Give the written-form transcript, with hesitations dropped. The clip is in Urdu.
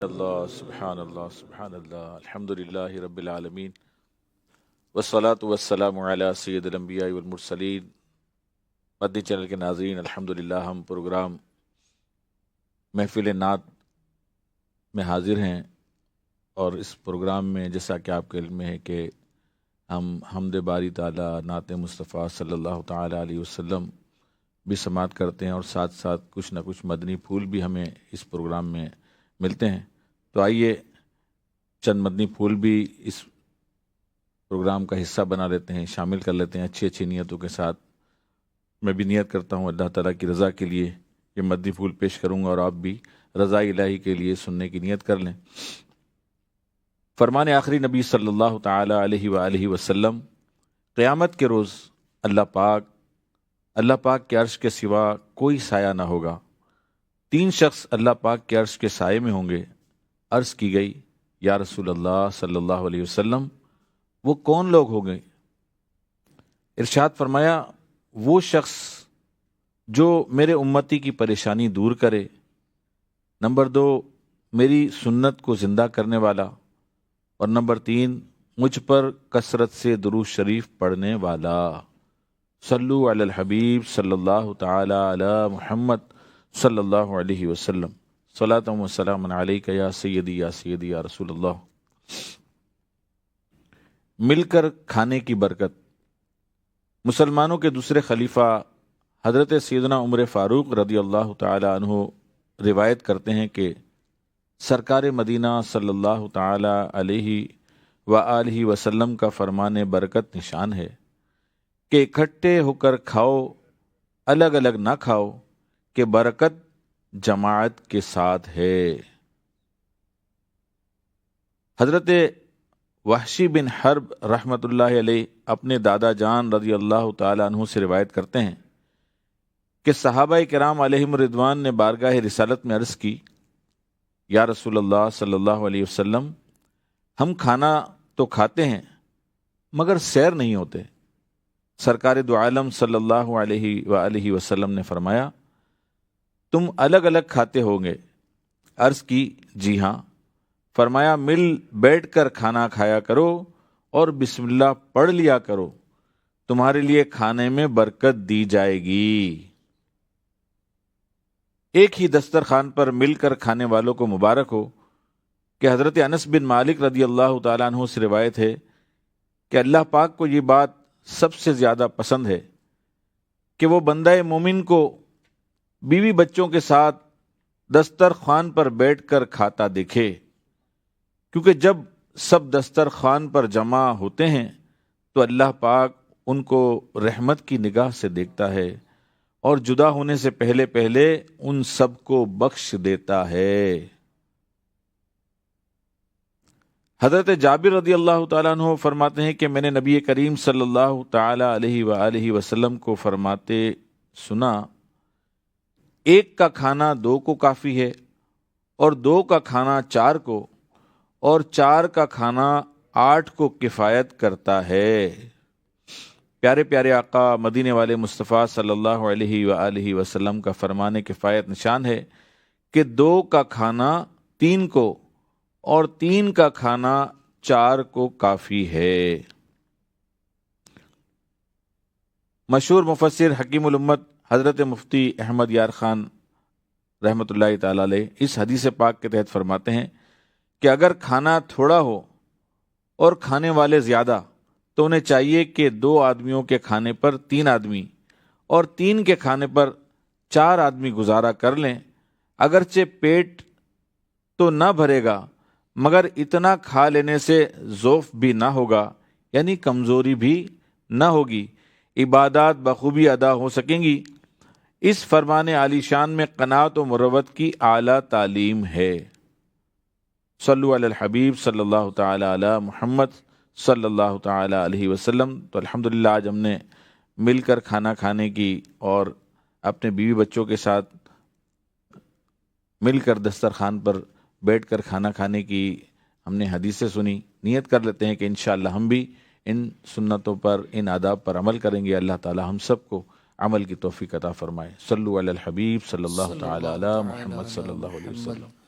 اللہ سبحان اللہ الحمدللہ رب العالمین والصلاة والسلام علی سید الانبیاء والمرسلین۔ مدنی چینل کے ناظرین، الحمدللہ ہم پروگرام محفل نعت میں حاضر ہیں، اور اس پروگرام میں جیسا کہ آپ کے علم میں ہے کہ ہم حمد باری تعالیٰ، نعت مصطفیٰ صلی اللہ تعالیٰ علیہ وسلم بھی سماعت کرتے ہیں، اور ساتھ ساتھ کچھ نہ کچھ مدنی پھول بھی ہمیں اس پروگرام میں ملتے ہیں۔ تو آئیے چند مدنی پھول بھی اس پروگرام کا حصہ بنا لیتے ہیں، شامل کر لیتے ہیں اچھی اچھی نیتوں کے ساتھ۔ میں بھی نیت کرتا ہوں اللہ تعالیٰ کی رضا کے لیے یہ مدنی پھول پیش کروں گا، اور آپ بھی رضا الہی کے لیے سننے کی نیت کر لیں۔ فرمان آخری نبی صلی اللہ تعالیٰ علیہ وآلہ وسلم، قیامت کے روز اللہ پاک کے عرش کے سوا کوئی سایہ نہ ہوگا۔ 3 شخص اللہ پاک کے عرش کے سائے میں ہوں گے۔ عرض کی گئی، یا رسول اللہ صلی اللہ علیہ وسلم، وہ کون لوگ ہوں گے؟ ارشاد فرمایا، وہ شخص جو میرے امتی کی پریشانی دور کرے، نمبر 2 میری سنت کو زندہ کرنے والا، اور نمبر 3 مجھ پر کثرت سے درود شریف پڑھنے والا۔ صلو علی الحبیب صلی اللہ تعالی علی محمد صلی اللہ علیہ وسلم، صلاۃ و سلام علیک یا سیدی یا رسول اللہ۔ مل کر کھانے کی برکت۔ مسلمانوں کے دوسرے خلیفہ حضرت سیدنا عمر فاروق رضی اللہ تعالی عنہ روایت کرتے ہیں کہ سرکار مدینہ صلی اللہ تعالی علیہ وآلہ وسلم کا فرمان برکت نشان ہے کہ اکٹھے ہو کر کھاؤ، الگ الگ نہ کھاؤ، کہ برکت جماعت کے ساتھ ہے۔ حضرت وحشی بن حرب رحمۃ اللہ علیہ اپنے دادا جان رضی اللہ تعالی عنہ سے روایت کرتے ہیں کہ صحابہ کرام علیہم رضوان نے بارگاہ رسالت میں عرض کی، یا رسول اللہ صلی اللہ علیہ وسلم، ہم کھانا تو کھاتے ہیں مگر سیر نہیں ہوتے۔ سرکار دو عالم صلی اللہ علیہ وآلہ وسلم نے فرمایا، تم الگ الگ کھاتے ہوں گے؟ عرض کی، جی ہاں۔ فرمایا، مل بیٹھ کر کھانا کھایا کرو اور بسم اللہ پڑھ لیا کرو، تمہارے لیے کھانے میں برکت دی جائے گی۔ ایک ہی دسترخوان پر مل کر کھانے والوں کو مبارک ہو، کہ حضرت انس بن مالک رضی اللہ تعالیٰ عنہ سے روایت ہے کہ اللہ پاک کو یہ بات سب سے زیادہ پسند ہے کہ وہ بندہ مومن کو بیوی بچوں کے ساتھ دسترخوان پر بیٹھ کر کھاتا دیکھے، کیونکہ جب سب دسترخوان پر جمع ہوتے ہیں تو اللہ پاک ان کو رحمت کی نگاہ سے دیکھتا ہے، اور جدا ہونے سے پہلے پہلے ان سب کو بخش دیتا ہے۔ حضرت جابر رضی اللہ تعالیٰ عنہ فرماتے ہیں کہ میں نے نبی کریم صلی اللہ تعالی علیہ وآلہ وسلم کو فرماتے سنا، ایک کا کھانا 2 کو کافی ہے، اور 2 کا کھانا 4 کو، اور 4 کا کھانا 8 کو کفایت کرتا ہے۔ پیارے پیارے آقا مدینے والے مصطفیٰ صلی اللہ علیہ وآلہ وسلم کا فرمان کفایت نشان ہے کہ 2 کا کھانا 3 کو اور 3 کا کھانا 4 کو کافی ہے۔ مشہور مفسر حکیم الامت حضرت مفتی احمد یار خان رحمۃ اللہ تعالی علیہ اس حدیث پاک کے تحت فرماتے ہیں کہ اگر کھانا تھوڑا ہو اور کھانے والے زیادہ، تو انہیں چاہیے کہ 2 آدمیوں کے کھانے پر 3 آدمی اور 3 کے کھانے پر 4 آدمی گزارا کر لیں۔ اگرچہ پیٹ تو نہ بھرے گا، مگر اتنا کھا لینے سے ضعف بھی نہ ہوگا، یعنی کمزوری بھی نہ ہوگی، عبادات بخوبی ادا ہو سکیں گی۔ اس فرمان عالی شان میں قناعت و مروت کی اعلیٰ تعلیم ہے۔ صلو علی الحبیب صلی اللہ تعالی علی محمد صلی اللہ تعالی علیہ وسلم۔ تو الحمدللہ آج ہم نے مل کر کھانا کھانے کی اور اپنے بیوی بچوں کے ساتھ مل کر دسترخوان پر بیٹھ کر کھانا کھانے کی ہم نے حدیثیں سنی۔ نیت کر لیتے ہیں کہ انشاءاللہ ہم بھی ان سنتوں پر، ان آداب پر عمل کریں گے۔ اللہ تعالی ہم سب کو عمل کی توفیق عطا فرمائے۔ صلو علی الحبیب صلی اللہ تعالی علی محمد صلی اللہ علیہ وسلم۔